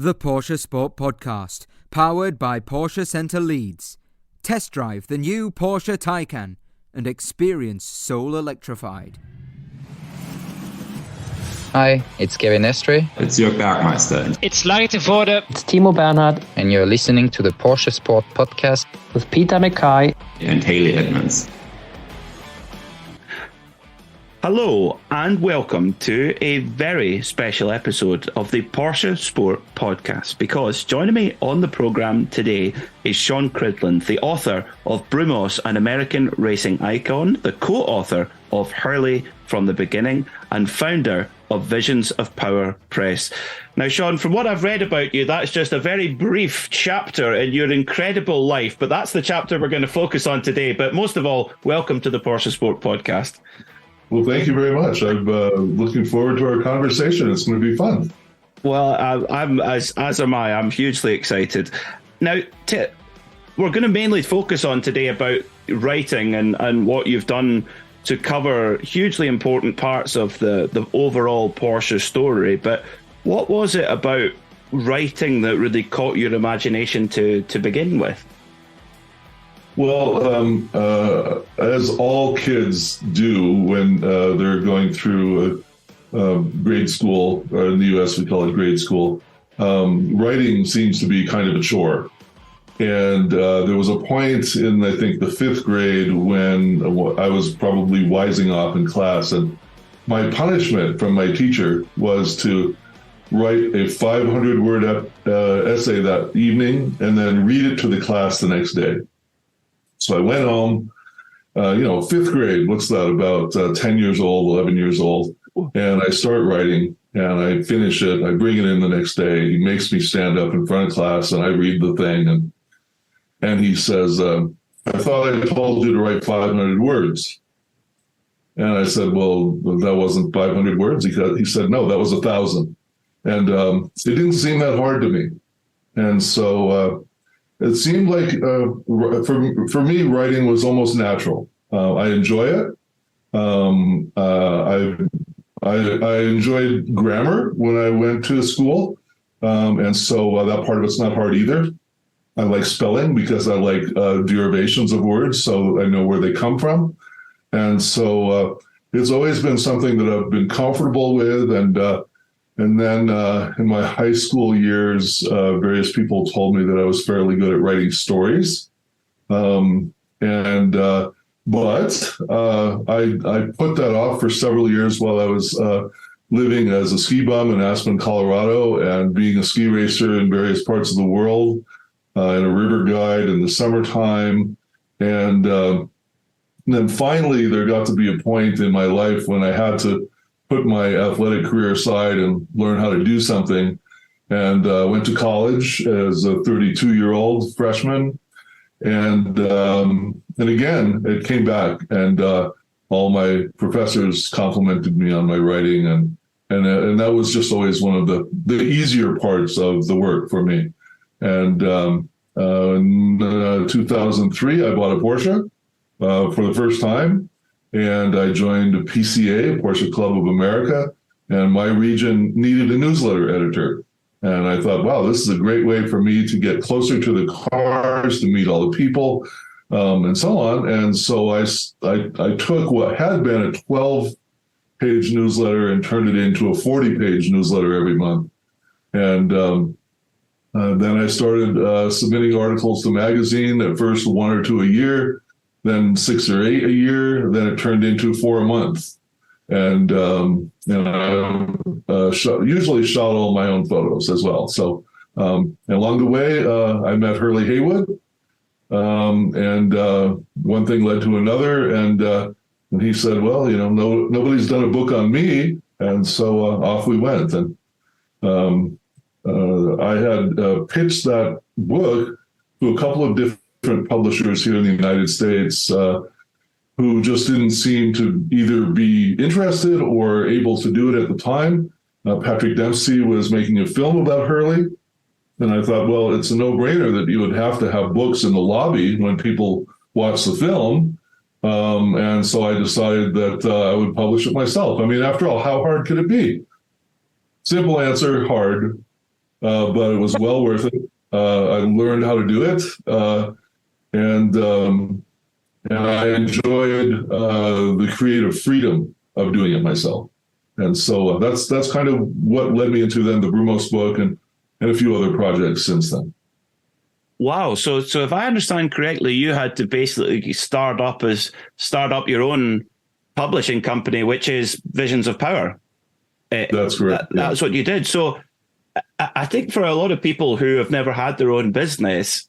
The Porsche Sport Podcast, powered by Porsche Centre Leeds. Test drive the new Porsche Taycan and experience soul electrified. Hi, it's Kevin Estre. It's Jörg Bergmeister. It's Larry Tevoorde. It's Timo Bernhard. And you're listening to the Porsche Sport Podcast with Peter Mackay and Haley Edmonds. Hello and welcome to a very special episode of the Porsche Sport Podcast, because joining me on the programme today is Sean Cridland, the author of Brumos, an American racing icon, the co-author of Hurley from the Beginning, and founder of Visions of Power Press. Now, Sean, from what I've read about you, that's just a very brief chapter in your incredible life, but that's the chapter we're going to focus on today. But most of all, welcome to the Porsche Sport Podcast. Well, thank you very much. I'm looking forward to our conversation. It's going to be fun. Well, I'm as am I. I'm hugely excited. Now, we're going to mainly focus on today about writing and what you've done to cover hugely important parts of the overall Porsche story. But what was it about writing that really caught your imagination to begin with? Well, as all kids do when they're going through grade school, or in the U.S. we call it grade school, writing seems to be kind of a chore. And there was a point in, I think, the fifth grade when I was probably wising off in class, and my punishment from my teacher was to write a 500-word essay that evening and then read it to the class the next day. So I went home, fifth grade, what's that, about 10 years old, 11 years old. And I start writing and I finish it. I bring it in the next day. He makes me stand up in front of class and I read the thing. And he says, I thought I told you to write 500 words. And I said, well, that wasn't 500 words. He said, no, that was 1,000. And it didn't seem that hard to me. And so it seemed like, for me, writing was almost natural. I enjoy it. I enjoyed grammar when I went to school. And so that part of it's not hard either. I like spelling because I like derivations of words, so I know where they come from. And so it's always been something that I've been comfortable with. And then in my high school years, various people told me that I was fairly good at writing stories. But I put that off for several years while I was living as a ski bum in Aspen, Colorado, and being a ski racer in various parts of the world, and a river guide in the summertime. And then finally, there got to be a point in my life when I had to put my athletic career aside and learn how to do something. And went to college as a 32-year-old freshman. And again, it came back, and all my professors complimented me on my writing, and that was just always one of the easier parts of the work for me. And in 2003, I bought a Porsche for the first time. And I joined a PCA, Porsche Club of America, and my region needed a newsletter editor. And I thought, wow, this is a great way for me to get closer to the cars, to meet all the people, and so on. And so I took what had been a 12-page newsletter and turned it into a 40-page newsletter every month. And then I started submitting articles to magazine, at first 1 or 2 a year, then 6 or 8 a year, then it turned into 4 a month. And I usually shot all my own photos as well. So along the way, I met Hurley Haywood, and one thing led to another. And he said, well, nobody's done a book on me. And so off we went. And I had pitched that book to a couple of different publishers here in the United States who just didn't seem to either be interested or able to do it at the time. Patrick Dempsey was making a film about Hurley, and I thought, well, it's a no-brainer that you would have to have books in the lobby when people watch the film. And so I decided that I would publish it myself. I mean, after all, how hard could it be? Simple answer, hard. but it was well worth it. I learned how to do it, and I enjoyed the creative freedom of doing it myself. And so that's kind of what led me into then the Brumos book and a few other projects since then. Wow. So if I understand correctly, you had to basically start up your own publishing company, which is Visions of Power. That's correct. That's what you did. So I think for a lot of people who have never had their own business,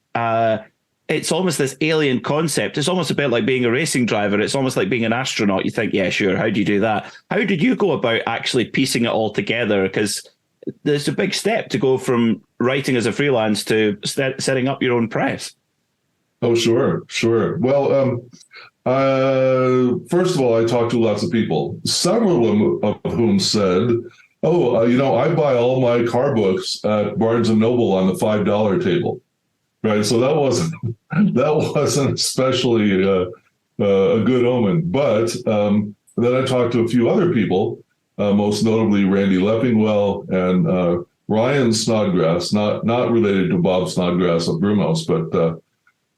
it's almost this alien concept. It's almost a bit like being a racing driver. It's almost like being an astronaut. You think, yeah, sure. How do you do that? How did you go about actually piecing it all together? Because there's a big step to go from writing as a freelance to setting up your own press. Oh, sure. Well, first of all, I talked to lots of people, several of whom said, I buy all my car books at Barnes & Noble on the $5 table. Right. So that wasn't especially a good omen. But then I talked to a few other people, most notably Randy Leppingwell and Ryan Snodgrass, not related to Bob Snodgrass of Brumos,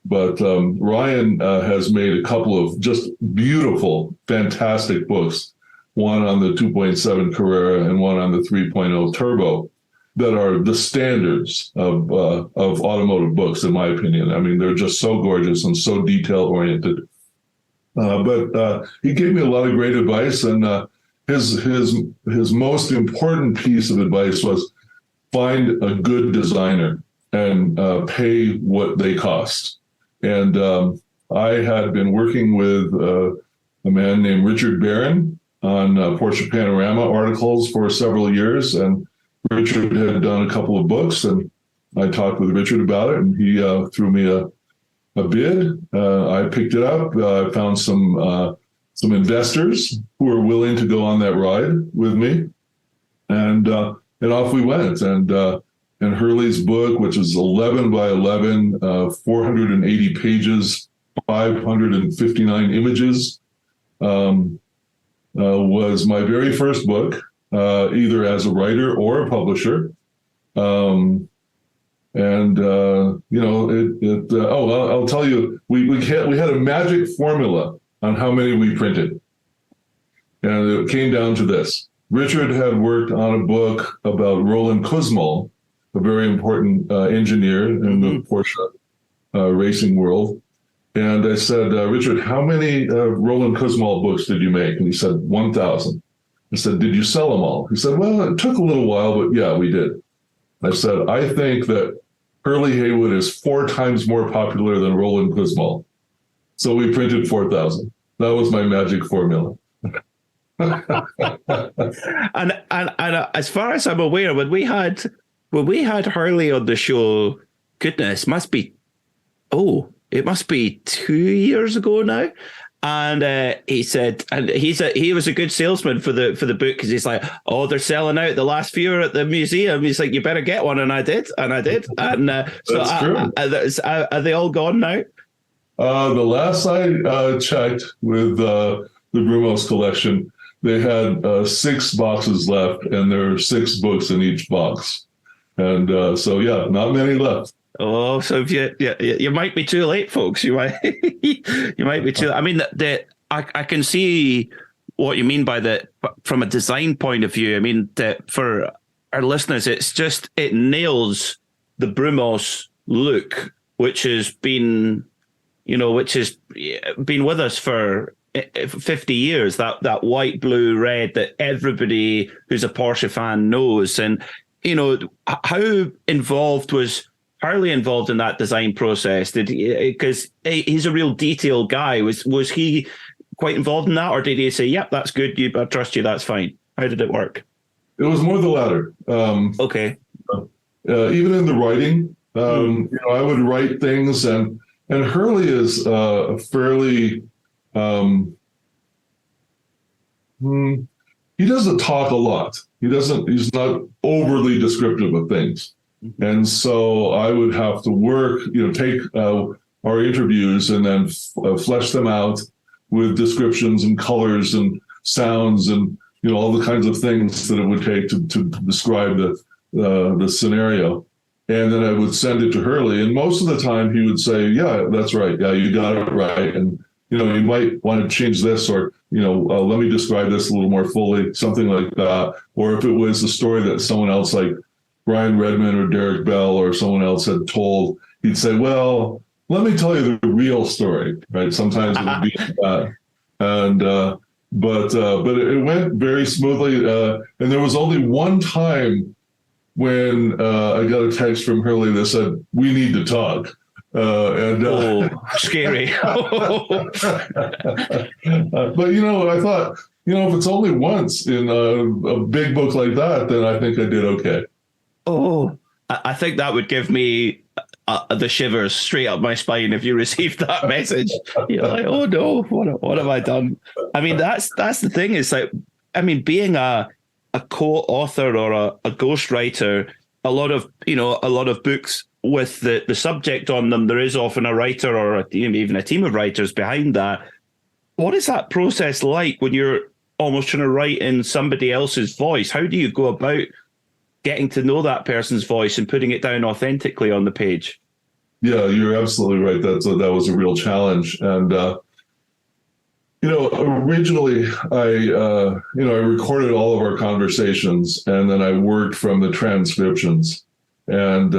but Ryan has made a couple of just beautiful, fantastic books, one on the 2.7 Carrera and one on the 3.0 Turbo, that are the standards of automotive books, in my opinion. I mean, they're just so gorgeous and so detail oriented. But he gave me a lot of great advice, and his most important piece of advice was find a good designer and pay what they cost. And I had been working with a man named Richard Barron on Porsche Panorama articles for several years, and Richard had done a couple of books, and I talked with Richard about it, and he threw me a bid. I picked it up. I found some investors who were willing to go on that ride with me, and off we went. And Hurley's book, which is 11 by 11, 480 pages, 559 images, was my very first book. Either as a writer or a publisher. I'll tell you, we had a magic formula on how many we printed. And it came down to this. Richard had worked on a book about Roland Kussmaul, a very important engineer in the Porsche racing world. And I said, Richard, how many Roland Kussmaul books did you make? And he said, 1,000. I said, did you sell them all? He said, well, it took a little while, but yeah, we did. I said, I think that Hurley Haywood is 4 times more popular than Roland Kussmaul. So we printed 4,000. That was my magic formula. and as far as I'm aware, when we had Hurley on the show, goodness, it must be 2 years ago now. And he said, and he was a good salesman for the book, because he's like, oh, they're selling out. The last few are at the museum. He's like, you better get one, and I did. And are they all gone now? The last I checked with the Brumos collection, they had 6 boxes left, and there are 6 books in each box. And so, yeah, not many left. Oh, so if you might be too late, folks. You might be too. I mean, I can see what you mean by that from a design point of view. I mean, for our listeners, it nails the Brumos look, which has been with us for 50 years. That white, blue, red that everybody who's a Porsche fan knows. And how involved was Hurley involved in that design process? Because he's a real detail guy. Was he quite involved in that, or did he say, "Yep, that's good. I trust you. That's fine"? How did it work? It was more the latter. Okay. Even in the writing, I would write things, and Hurley is fairly. He doesn't talk a lot. He's not overly descriptive of things. And so I would have to work, take our interviews and then flesh them out with descriptions and colors and sounds and, all the kinds of things that it would take to describe the the scenario. And then I would send it to Hurley. And most of the time he would say, yeah, that's right. Yeah, you got it right. And, you might want to change this, or, let me describe this a little more fully, something like that. Or if it was a story that someone else like Brian Redman or Derek Bell or someone else had told, he'd say, well, let me tell you the real story, right? Sometimes it would be that. And, but it went very smoothly. And there was only one time when I got a text from Hurley that said, we need to talk. Scary. But, I thought, if it's only once in a big book like that, then I think I did okay. Oh, I think that would give me the shivers straight up my spine if you received that message. You're like, oh no, what have I done? I mean, that's the thing. Is like, I mean, being a co-author or a ghostwriter, a lot of books with the subject on them, there is often a writer or even a team of writers behind that. What is that process like when you're almost trying to write in somebody else's voice? How do you go about getting to know that person's voice and putting it down authentically on the page? Yeah, you're absolutely right. That was a real challenge. And, originally I recorded all of our conversations, and then I worked from the transcriptions. And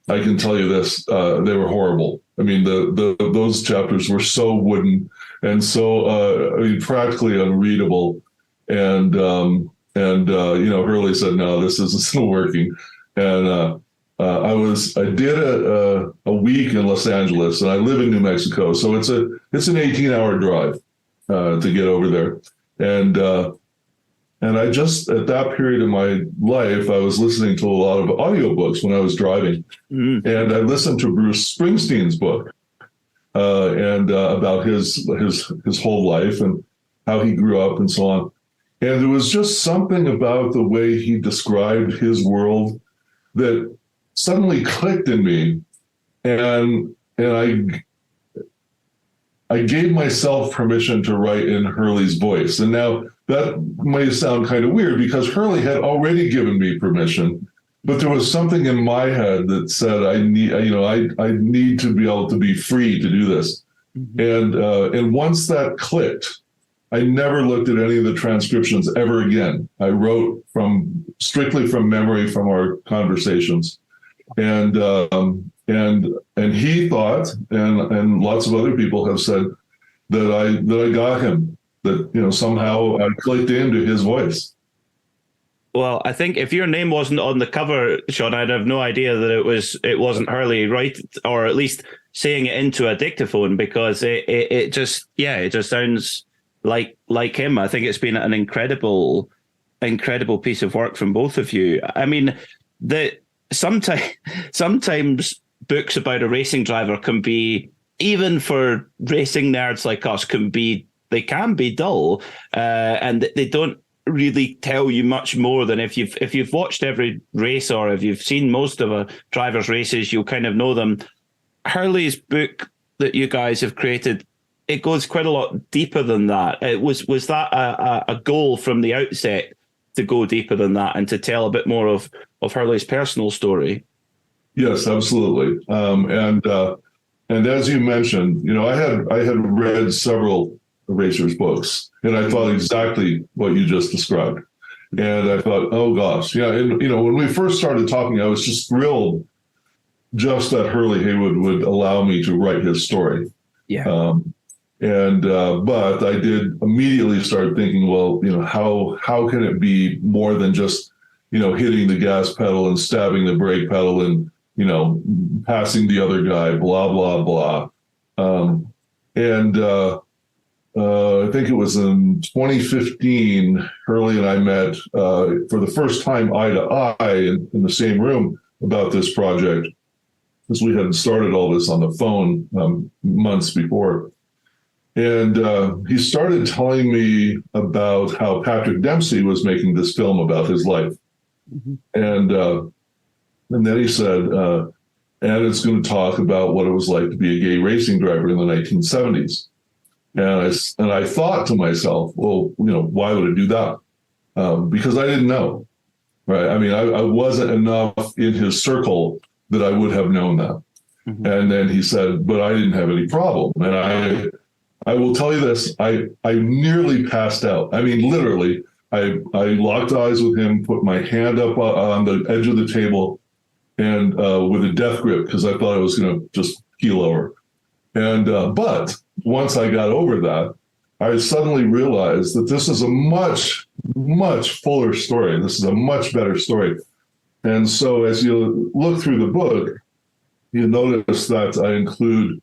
I can tell you this, they were horrible. I mean, those chapters were so wooden and so, practically unreadable. And Hurley said, no, this isn't working. And I did a week in Los Angeles, and I live in New Mexico. So it's an 18-hour drive to get over there. And I just, at that period in my life, I was listening to a lot of audiobooks when I was driving. Mm-hmm. And I listened to Bruce Springsteen's book and about his whole life and how he grew up and so on. And there was just something about the way he described his world that suddenly clicked in me. And I gave myself permission to write in Hurley's voice. And now that may sound kind of weird because Hurley had already given me permission, but there was something in my head that said, I need to be able to be free to do this. Mm-hmm. And once that clicked, I never looked at any of the transcriptions ever again. I wrote strictly from memory from our conversations. And he thought, and lots of other people have said that I got him, that, somehow I clicked into his voice. Well, I think if your name wasn't on the cover, Sean, I'd have no idea that it wasn't Hurley, right? Or at least saying it into a dictaphone, because it just sounds like him. I think it's been an incredible piece of work from both of you. I mean, sometimes books about a racing driver can be, even for racing nerds like us, they can be dull, and they don't really tell you much more than if you've watched every race or if you've seen most of a driver's races, you'll kind of know them. Hurley's book that you guys have created, it goes quite a lot deeper than that. Was that a goal from the outset to go deeper than that and to tell a bit more of Hurley's personal story? Yes, absolutely. And as you mentioned, I had read several racers' books, and I thought exactly what you just described. And I thought, oh gosh, yeah. And when we first started talking, I was just thrilled just that Hurley Haywood would allow me to write his story. Yeah. But I did immediately start thinking, well, how can it be more than just, hitting the gas pedal and stabbing the brake pedal and, passing the other guy, blah, blah, blah. I think it was in 2015, Hurley and I met for the first time eye to eye in the same room about this project, because we hadn't started all this on the phone months before. And he started telling me about how Patrick Dempsey was making this film about his life. Mm-hmm. And then he said, and it's going to talk about what it was like to be a gay racing driver in the 1970s. And I thought to myself, well, why would it do that? Because I didn't know. right? I mean, I wasn't enough in his circle that I would have known that. Mm-hmm. And then he said, but I didn't have any problem. And I will tell you this, I nearly passed out. I mean, literally, I locked eyes with him, put my hand up on the edge of the table, and with a death grip, because I thought I was going to just keel over. And but once I got over that, I suddenly realized that this is a much, much fuller story. This is a much better story. And so as you look through the book, you notice that I include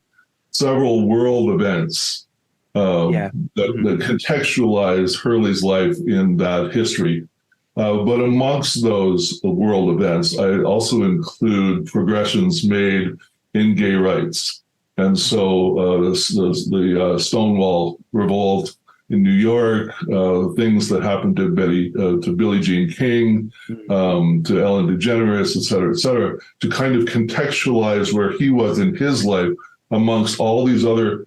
several world events that contextualize Hurley's life in that history. But amongst those world events, I also include progressions made in gay rights. And so the Stonewall Revolt in New York, things that happened to Billie Jean King, to Ellen DeGeneres, et cetera, to kind of contextualize where he was in his life amongst all these other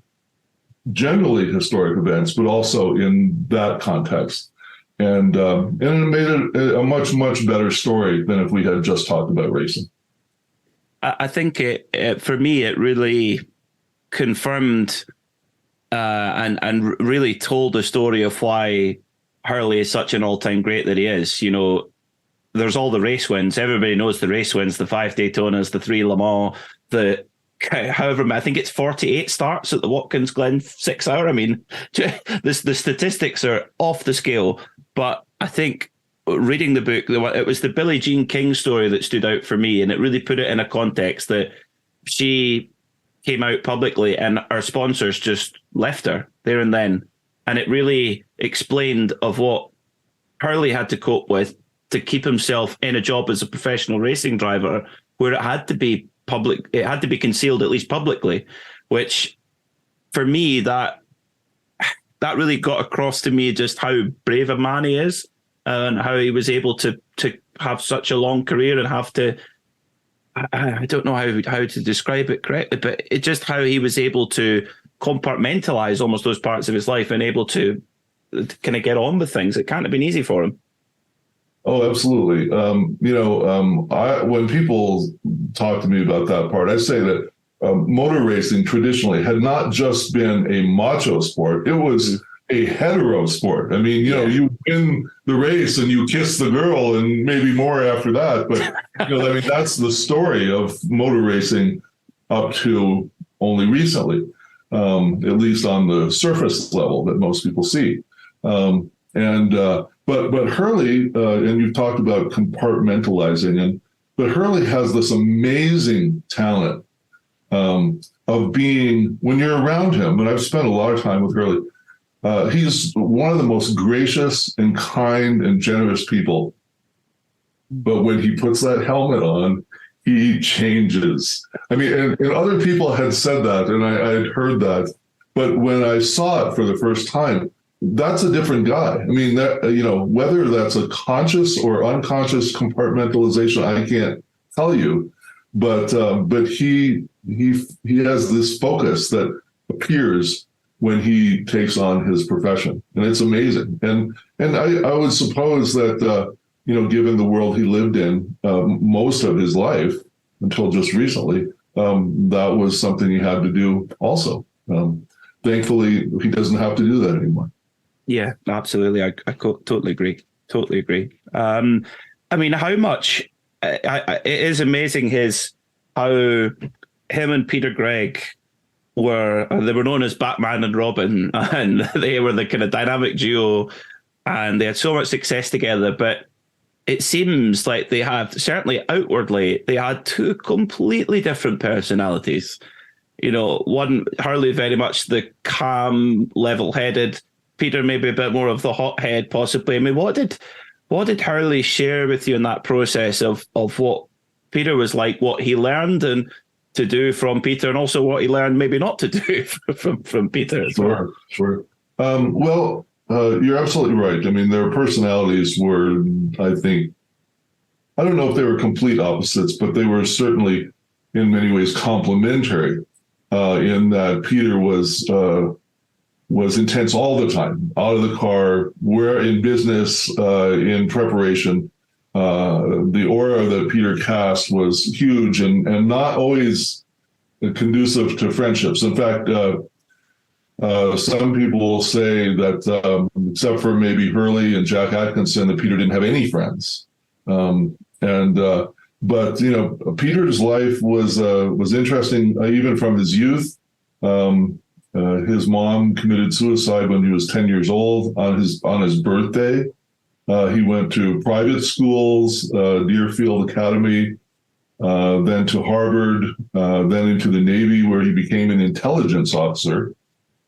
generally historic events, but also in that context. And it made it a much, much better story than if we had just talked about racing. I think for me, it really confirmed and really told the story of why Hurley is such an all-time great that he is. You know, there's all the race wins. Everybody knows the race wins, the 5 Daytonas, the 3 Le Mans, however, I think it's 48 starts at the Watkins Glen 6 hour. I mean, the statistics are off the scale, but I think reading the book, it was the Billie Jean King story that stood out for me, and it really put it in a context that she came out publicly and our sponsors just left her there and then. And it really explained of what Hurley had to cope with to keep himself in a job as a professional racing driver, where it had to be public, it had to be concealed, at least publicly, which for me, that really got across to me just how brave a man he is and how he was able to have such a long career and have to, I don't know how to describe it correctly, but it just how he was able to compartmentalize almost those parts of his life and able to kind of get on with things. It can't have been easy for him. Oh, absolutely. When people talk to me about that part, I say that motor racing traditionally had not just been a macho sport. It was a hetero sport. I mean, you win the race and you kiss the girl and maybe more after that. But, I mean, that's the story of motor racing up to only recently, at least on the surface level that most people see. But Hurley, and you've talked about compartmentalizing, but Hurley has this amazing talent of being, when you're around him, and I've spent a lot of time with Hurley, he's one of the most gracious and kind and generous people. But when he puts that helmet on, he changes. I mean, and other people had said that, and I had heard that. But when I saw it for the first time, that's a different guy. I mean, that, whether that's a conscious or unconscious compartmentalization, I can't tell you. But he has this focus that appears when he takes on his profession, and it's amazing. And I would suppose that given the world he lived in most of his life until just recently, that was something he had to do also. Thankfully, he doesn't have to do that anymore. Yeah, absolutely. I totally agree. Totally agree. I mean, how much it is amazing how him and Peter Gregg they were known as Batman and Robin, and they were the kind of dynamic duo, and they had so much success together. But it seems like they have, certainly outwardly, they had two completely different personalities. One, Hurley very much the calm, level-headed, Peter maybe a bit more of the hothead, possibly. I mean, what did Hurley share with you in that process of what Peter was like, what he learned and to do from Peter, and also what he learned maybe not to do from Peter as well? Sure. You're absolutely right. I mean, their personalities were, I think, I don't know if they were complete opposites, but they were certainly in many ways complementary in that Peter was intense all the time, out of the car, we're in business, in preparation. the aura that Peter cast was huge and not always conducive to friendships. In fact, some people will say that except for maybe Hurley and Jack Atkinson, that Peter didn't have any friends. But Peter's life was interesting even from his youth. His mom committed suicide when he was 10 years old on his birthday. He went to private schools, Deerfield Academy, then to Harvard, then into the Navy, where he became an intelligence officer.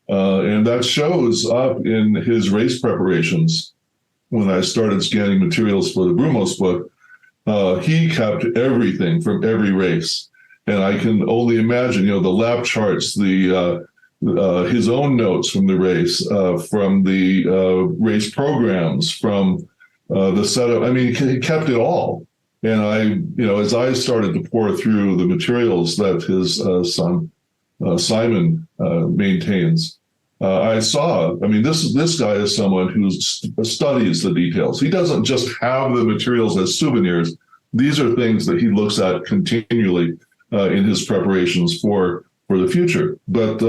And that shows up in his race preparations. When I started scanning materials for the Brumos book, he kept everything from every race. And I can only imagine, the lap charts, his own notes from the race, from the race programs, from the setup. I mean, he kept it all. And as I started to pour through the materials that his son Simon maintains, I saw. I mean, this guy is someone who studies the details. He doesn't just have the materials as souvenirs. These are things that he looks at continually in his preparations for the future. But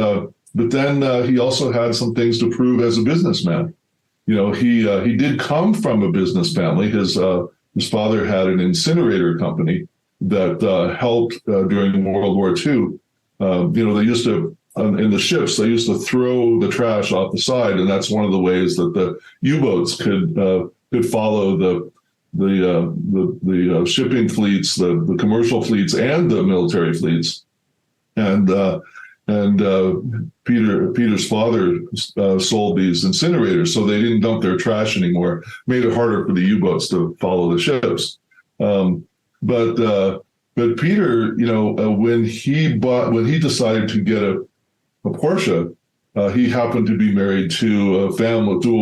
then he also had some things to prove as a businessman. He did come from a business family. His father had an incinerator company that helped during World War II. They used to, in the ships, they used to throw the trash off the side, and that's one of the ways that the U-boats could follow the shipping fleets, the commercial fleets, and the military fleets. And Peter's father sold these incinerators, so they didn't dump their trash anymore. Made it harder for the U-boats to follow the ships. But Peter, when he decided to get a Porsche, he happened to be married to a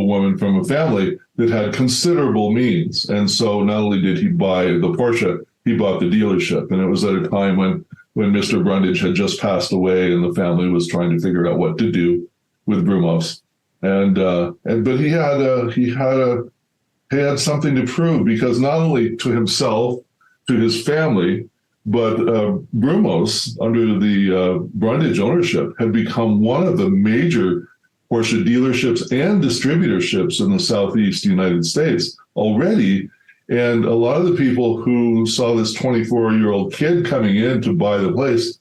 woman from a family that had considerable means, and so not only did he buy the Porsche, he bought the dealership, and it was at a time when Mr. Brundage had just passed away, and the family was trying to figure out what to do with Brumos. But he had something to prove, because not only to himself, to his family, but Brumos, under the Brundage ownership, had become one of the major Porsche dealerships and distributorships in the Southeast United States already. And a lot of the people who saw this 24-year-old kid coming in to buy the place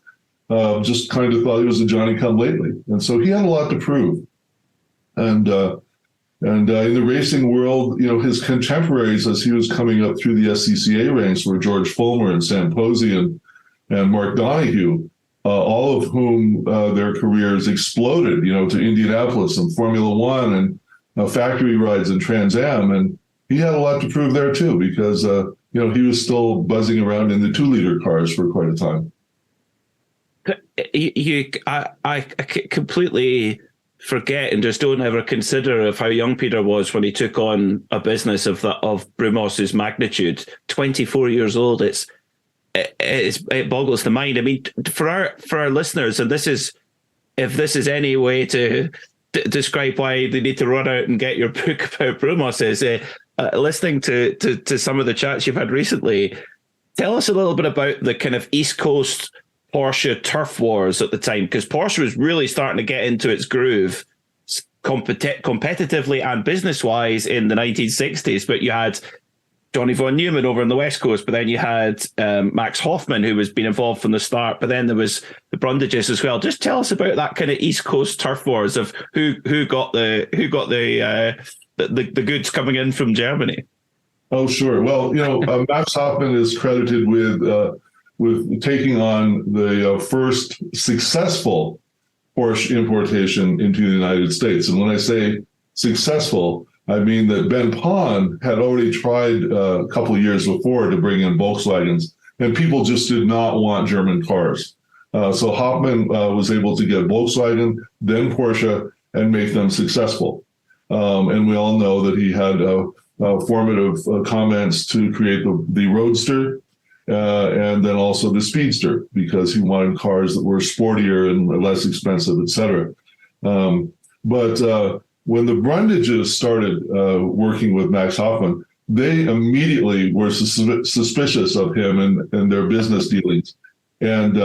just kind of thought he was a Johnny-come-lately. And so he had a lot to prove. And in the racing world, his contemporaries as he was coming up through the SCCA ranks were George Fulmer and Sam Posey and Mark Donohue, all of whom their careers exploded, to Indianapolis and Formula One and factory rides and Trans Am. And he had a lot to prove there too, because he was still buzzing around in the 2-liter cars for quite a time. I completely forget and just don't ever consider of how young Peter was when he took on a business of Brumos's magnitude. 24 years old. It boggles the mind. I mean, for our listeners, and if this is any way to describe why they need to run out and get your book about Brumos, is listening to some of the chats you've had recently. Tell us a little bit about the kind of East Coast Porsche turf wars at the time, because Porsche was really starting to get into its groove competitively and business-wise in the 1960s. But you had Johnny von Neumann over on the West Coast, but then you had Max Hoffman, who was been involved from the start, but then there was the Brundages as well. Just tell us about that kind of East Coast turf wars of who got the goods coming in from Germany. Oh, sure. Well, Max Hoffman is credited with taking on the first successful Porsche importation into the United States. And when I say successful, I mean that Ben Pon had already tried a couple of years before to bring in Volkswagens, and people just did not want German cars. So Hoffman was able to get Volkswagen, then Porsche, and make them successful. And we all know that he had formative comments to create the Roadster, and then also the Speedster, because he wanted cars that were sportier and less expensive, et cetera. But when the Brundages started working with Max Hoffman, they immediately were suspicious of him and their business dealings. And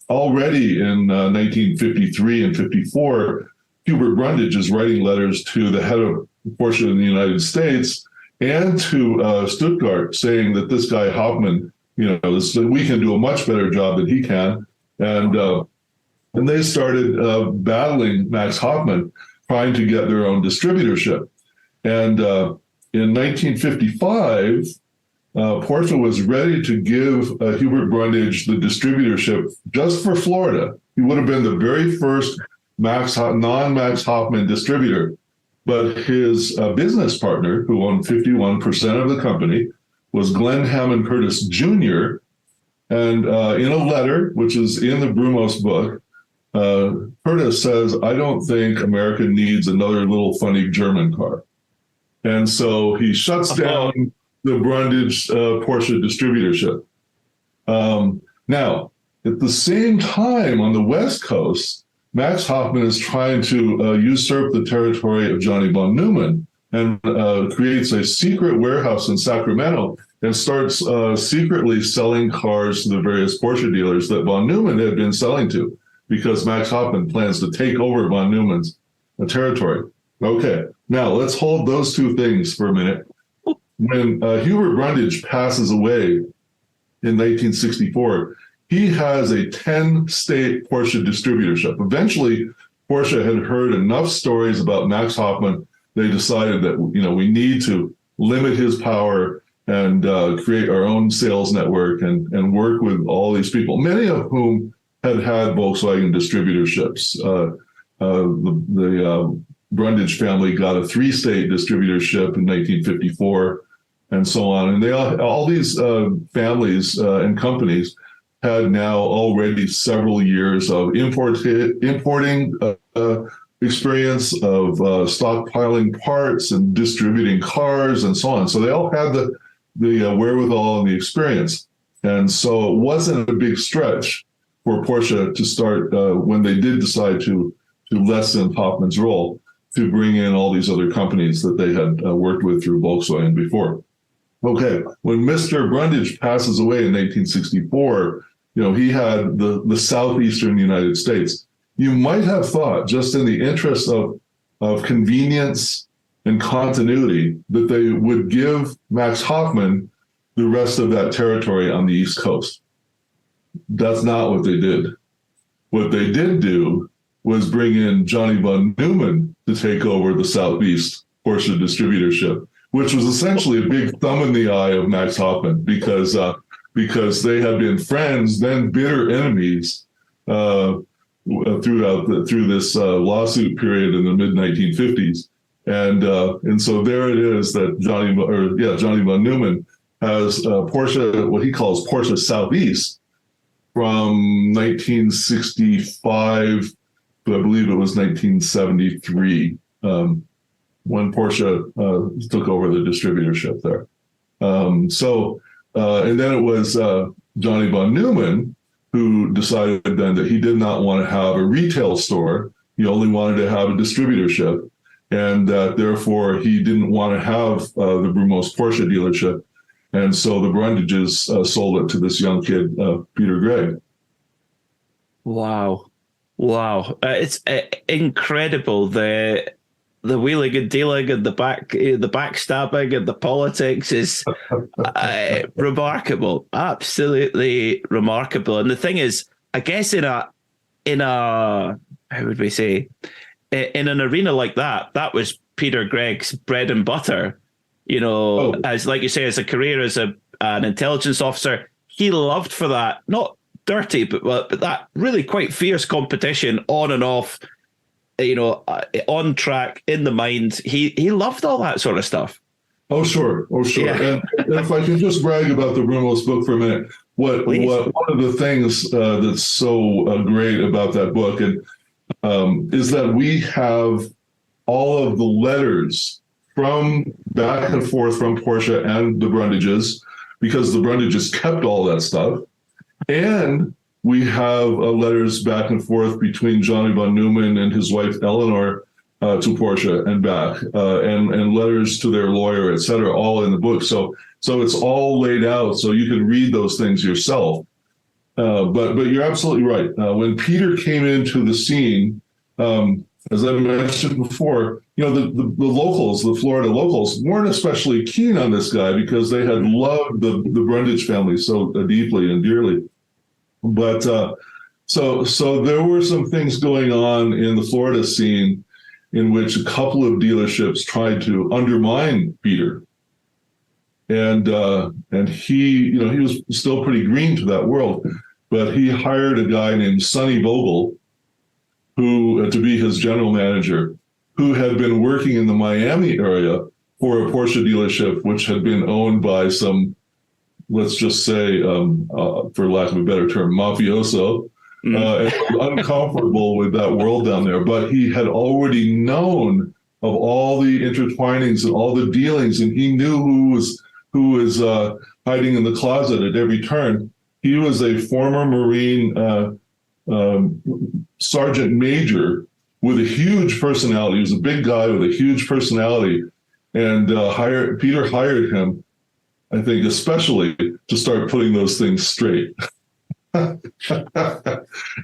already in 1953 and 54, Hubert Brundage is writing letters to the head of Porsche in the United States and to Stuttgart, saying that this guy Hoffman, we can do a much better job than he can. And they started battling Max Hoffman, trying to get their own distributorship. And in 1955, Porsche was ready to give Hubert Brundage the distributorship just for Florida. He would have been the very first non-Max Hoffman distributor. But his business partner, who owned 51% of the company, was Glenn Hammond Curtis Jr. And in a letter, which is in the Brumos book, Curtis says, "I don't think America needs another little funny German car." And so he shuts down the Brundage Porsche distributorship. Now, at the same time on the West Coast, Max Hoffman is trying to usurp the territory of Johnny von Neumann and creates a secret warehouse in Sacramento and starts secretly selling cars to the various Porsche dealers that von Neumann had been selling to, because Max Hoffman plans to take over von Neumann's territory. Okay, now let's hold those two things for a minute. When Hubert Brundage passes away in 1964, he has a 10-state Porsche distributorship. Eventually, Porsche had heard enough stories about Max Hoffman. They decided that, we need to limit his power and create our own sales network and work with all these people, many of whom had Volkswagen distributorships. The Brundage family got a 3-state distributorship in 1954 and so on. And all these families and companies had now already several years of importing experience, of stockpiling parts and distributing cars and so on. So they all had the wherewithal and the experience. And so it wasn't a big stretch for Porsche to start, when they did decide to lessen Hoffman's role, to bring in all these other companies that they had worked with through Volkswagen before. Okay, when Mr. Brundage passes away in 1964, he had the southeastern United States. You might have thought, just in the interest of convenience and continuity, that they would give Max Hoffman the rest of that territory on the East Coast. That's not what they did. What they did do was bring in Johnny von Neumann to take over the Southeast Porsche distributorship, which was essentially a big thumb in the eye of Max Hoffman, because they had been friends, then bitter enemies through this lawsuit period in the mid 1950s, and so there it is that Johnny von Neumann has Porsche, what he calls Porsche Southeast, from 1965 to I believe it was 1973 when Porsche took over the distributorship there. And then it was Johnny von Neumann who decided then that he did not want to have a retail store. He only wanted to have a distributorship, and that therefore he didn't want to have the Brumos Porsche dealership. And so the Brundages sold it to this young kid, Peter Gregg. Wow. It's incredible, the wheeling and dealing and the backstabbing and the politics is remarkable, absolutely remarkable. And the thing is, I guess in a how would we say, in an arena like that was Peter Gregg's bread and butter. As like you say, as a career as an intelligence officer, he loved for that, not dirty, but that really quite fierce competition on and off. On track, in the mind. He loved all that sort of stuff. Oh, sure. Yeah. And if I can just brag about the Brumos book for a minute, what one of the things that's so great about that book is that we have all of the letters from back and forth from Porsche and the Brundages, because the Brundages kept all that stuff, and we have letters back and forth between Johnny von Neumann and his wife Eleanor to Porsche and back, and letters to their lawyer, et cetera, all in the book. So it's all laid out so you can read those things yourself. But you're absolutely right. When Peter came into the scene, as I mentioned before, the locals, the Florida locals, weren't especially keen on this guy because they had loved the Brundage family so deeply and dearly. But so there were some things going on in the Florida scene in which a couple of dealerships tried to undermine Peter. And he was still pretty green to that world, but he hired a guy named Sonny Vogel, who to be his general manager, who had been working in the Miami area for a Porsche dealership, which had been owned by some, let's just say, for lack of a better term, mafioso, and uncomfortable with that world down there. But he had already known of all the intertwinings and all the dealings, and he knew who was hiding in the closet at every turn. He was a former Marine sergeant major with a huge personality. He was a big guy with a huge personality, and Peter hired him, I think, especially to start putting those things straight.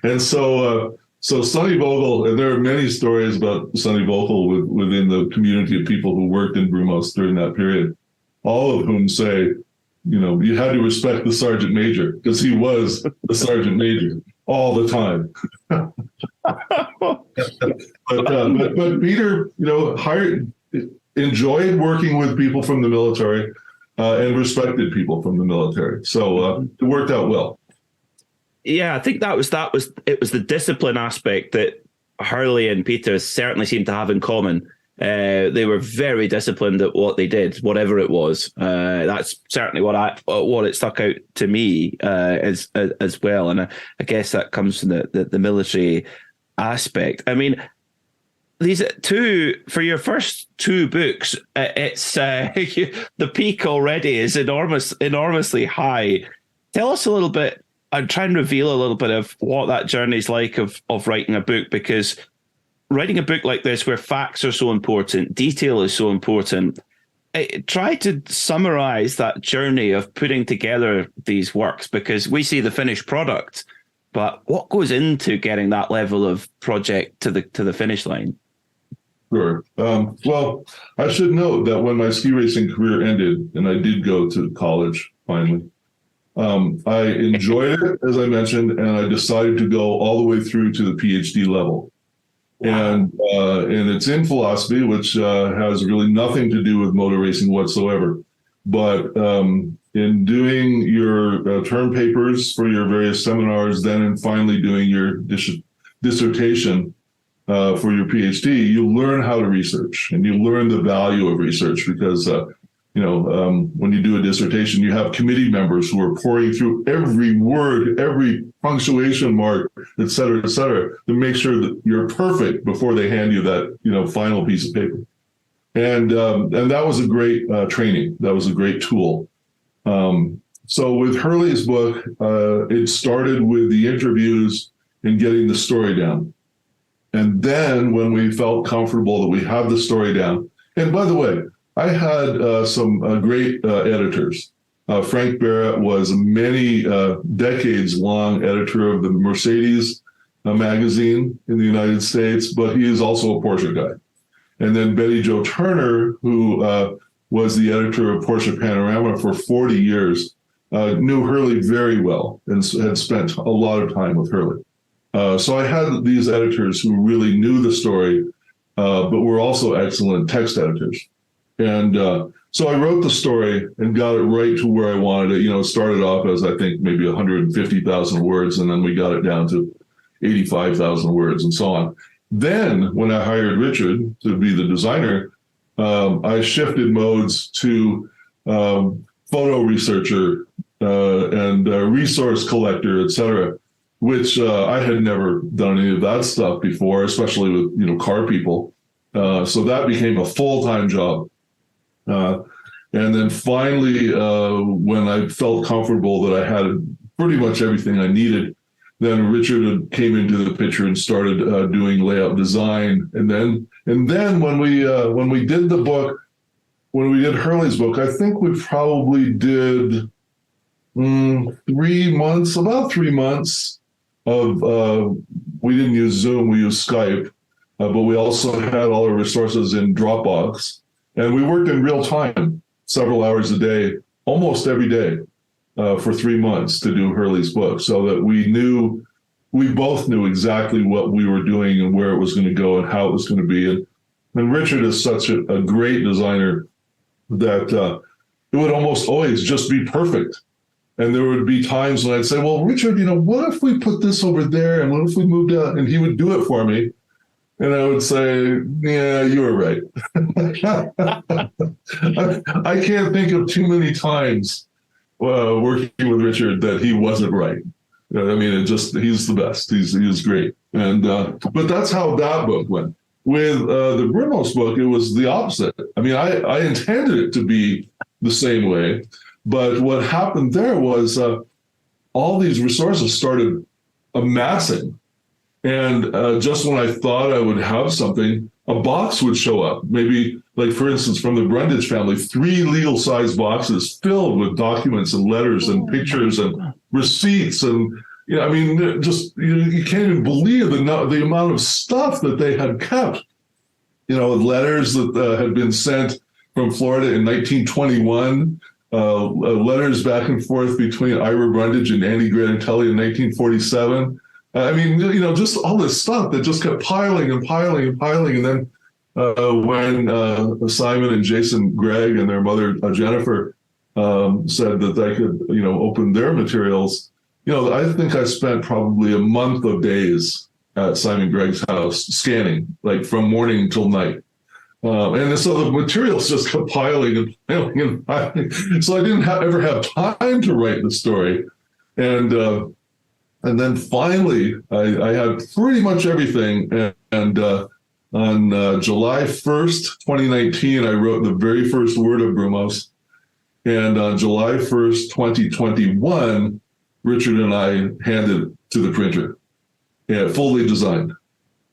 And so Sonny Vogel, and there are many stories about Sonny Vogel within the community of people who worked in Brumos during that period, all of whom say, you had to respect the sergeant major because he was the sergeant major all the time. but Peter, enjoyed working with people from the military and respected people from the military. So it worked out well. Yeah, I think it was the discipline aspect that Hurley and Peter certainly seemed to have in common. They were very disciplined at what they did, whatever it was. That's certainly what it stuck out to me as well. And I guess that comes from the military aspect. I mean, these two, for your first two books, it's the peak already is enormously high. Tell us a little bit, and try and reveal a little bit of what that journey is like of writing a book, because writing a book like this, where facts are so important, detail is so important, try to summarize that journey of putting together these works, because we see the finished product, but what goes into getting that level of project to the finish line? Sure. Well, I should note that when my ski racing career ended, and I did go to college finally, I enjoyed it, as I mentioned, and I decided to go all the way through to the PhD level. Wow. And it's in philosophy, which has really nothing to do with motor racing whatsoever. But in doing your term papers for your various seminars, then and finally doing your dissertation for your PhD, you learn how to research, and you learn the value of research, because when you do a dissertation, you have committee members who are pouring through every word, every punctuation mark, et cetera, to make sure that you're perfect before they hand you that, final piece of paper. And that was a great training. That was a great tool. So with Hurley's book, it started with the interviews and getting the story down. And then when we felt comfortable that we had the story down, and by the way, I had some great editors. Frank Barrett was many decades-long editor of the Mercedes magazine in the United States, but he is also a Porsche guy. And then Betty Jo Turner, who was the editor of Porsche Panorama for 40 years, knew Hurley very well and had spent a lot of time with Hurley. So I had these editors who really knew the story, but were also excellent text editors. And so I wrote the story and got it right to where I wanted it. It started off as, I think, maybe 150,000 words, and then we got it down to 85,000 words and so on. Then when I hired Richard to be the designer, I shifted modes to photo researcher and resource collector, et cetera, which I had never done any of that stuff before, especially with, car people. So that became a full-time job. And then finally, when I felt comfortable that I had pretty much everything I needed, Then Richard came into the picture and started doing layout design. And then when we did the book, when we did Hurley's book, I think we probably did 3 months, about 3 months of, we didn't use Zoom, we used Skype, but we also had all our resources in Dropbox. And we worked in real time, several hours a day, almost every day, for 3 months to do Hurley's book, so that we both knew exactly what we were doing and where it was going to go and how it was going to be. And Richard is such a great designer that it would almost always just be perfect. And there would be times when I'd say, well, Richard, what if we put this over there? And what if we moved out? And he would do it for me. And I would say, yeah, you were right. I can't think of too many times working with Richard that he wasn't right. I mean, he's the best. He's great. And but that's how that book went. With the Brumos book, it was the opposite. I mean, I intended it to be the same way, but what happened there was all these resources started amassing. And just when I thought I would have something, a box would show up. Maybe, like, for instance, from the Brundage family, 3 legal-sized boxes filled with documents and letters and pictures and receipts. And, I mean, just you can't even believe the amount of stuff that they had kept. Letters that had been sent from Florida in 1921, letters back and forth between Ira Brundage and Andy Granatelli in 1947. I mean, just all this stuff that just kept piling and piling and piling. And then when Simon and Jason Gregg and their mother, Jennifer, said that they could, open their materials, I think I spent probably a month of days at Simon Gregg's house scanning, like from morning till night. And so the materials just kept piling and piling and piling. So I didn't ever have time to write the story. And then finally, I had pretty much everything. And on July 1st, 2019, I wrote the very first word of Brumos. And on July 1st, 2021, Richard and I handed it to the printer, fully designed.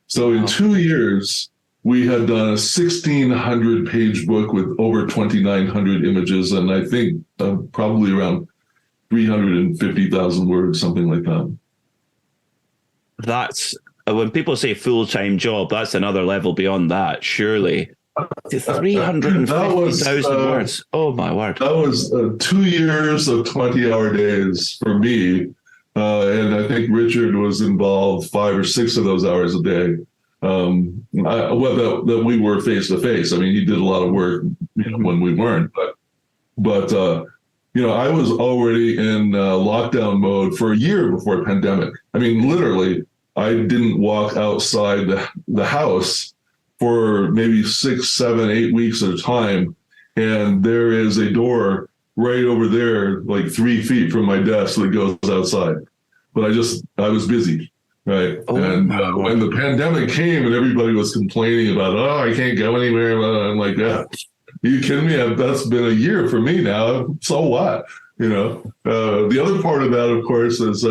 So in 2 years, we had done a 1,600-page book with over 2,900 images, and I think probably around 350,000 words, something like that. That's, when people say full-time job, that's another level beyond that, surely. 350,000 words. Oh, my word. That was 2 years of 20-hour days for me. And I think Richard was involved 5 or 6 of those hours a day. That we were face-to-face. I mean, he did a lot of work when we weren't. But I was already in lockdown mode for a year before the pandemic. I mean, literally, I didn't walk outside the house for maybe 6, 7, 8 weeks at a time. And there is a door right over there, like 3 feet from my desk that goes outside. But I was busy, right? Oh, and when the pandemic came and everybody was complaining about, I can't go anywhere, I'm like, yeah, are you kidding me? That's been a year for me now. So what? The other part of that, of course, is,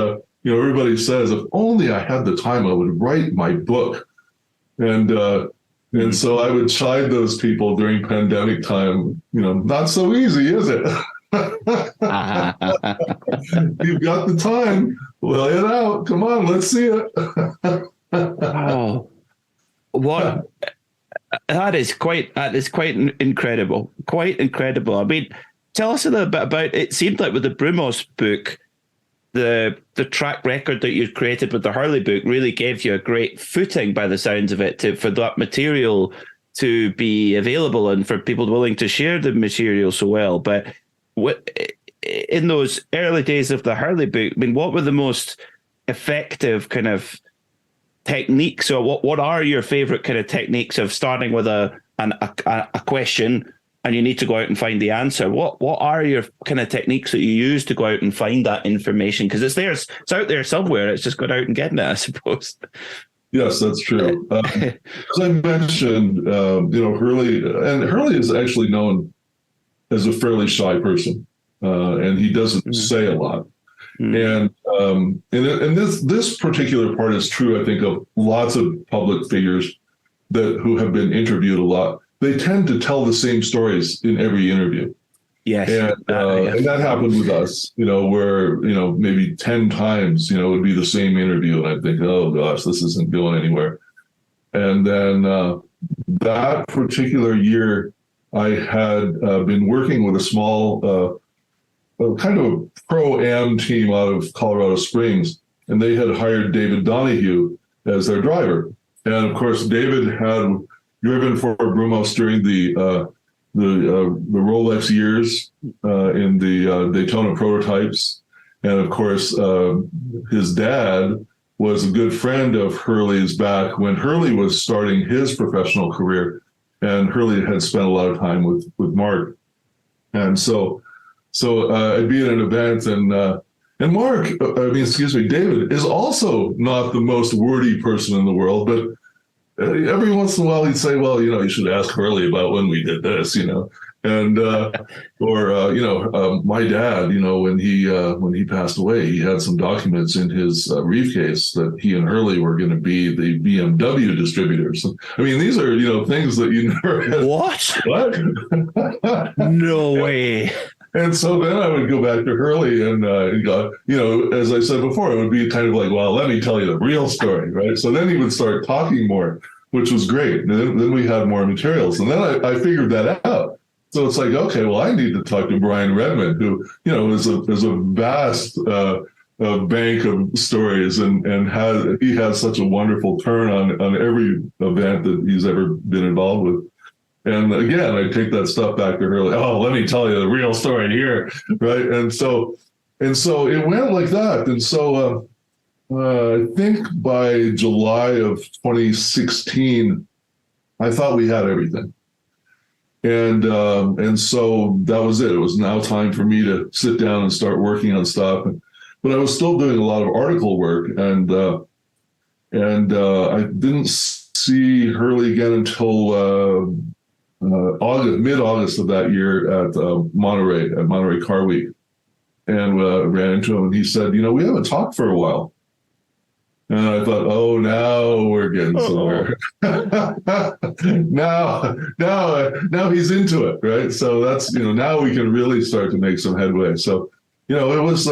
everybody says, if only I had the time, I would write my book. And so I would chide those people during pandemic time, not so easy, is it? You've got the time, lay it out. Come on, let's see it. Oh, what? That is quite incredible. Quite incredible. I mean, tell us a little bit about, it seemed like with the Brumos book, the track record that you created with the Hurley book really gave you a great footing, by the sounds of it, for that material to be available and for people willing to share the material so well. But in those early days of the Hurley book, I mean, what were the most effective kind of techniques, or what are your favorite kind of techniques of starting with a question and you need to go out and find the answer? What are your kind of techniques that you use to go out and find that information? Because it's out there somewhere. It's just going out and getting it, I suppose. Yes, that's true. As I mentioned, Hurley is actually known as a fairly shy person, and he doesn't say a lot. And this particular part is true, I think, of lots of public figures who have been interviewed a lot. They tend to tell the same stories in every interview. Yes. And that happened with us, where, maybe 10 times, it would be the same interview. And I'd think, oh gosh, this isn't going anywhere. And then that particular year, I had been working with a small kind of a pro-am team out of Colorado Springs, and they had hired David Donahue as their driver. And of course, David had driven for Brumos during the Rolex years in the Daytona prototypes. And of course, his dad was a good friend of Hurley's back when Hurley was starting his professional career. And Hurley had spent a lot of time with Mark. And so I'd be at an event, and Mark, David is also not the most wordy person in the world, but every once in a while he'd say, well, you should ask Hurley about when we did this, and my dad, when he passed away, he had some documents in his briefcase that he and Hurley were going to be the BMW distributors. I mean, these are things that you never had. What? No way. And so then I would go back to Hurley and go, as I said before, it would be kind of like, well, let me tell you the real story, right? So then he would start talking more, which was great. And then we had more materials. And then I figured that out. So it's like, okay, well, I need to talk to Brian Redmond, who, is a vast bank of stories and he has such a wonderful turn on every event that he's ever been involved with. And again, I take that stuff back to Hurley. Oh, let me tell you the real story here, right? And so it went like that. And so I think by July of 2016, I thought we had everything. And so that was it. It was now time for me to sit down and start working on stuff. But I was still doing a lot of article work, and I didn't see Hurley again until mid-August of that year at Monterey Car Week, and ran into him, and he said, we haven't talked for a while. And I thought, oh, now we're getting somewhere. now he's into it, right? So that's, now we can really start to make some headway. So, it was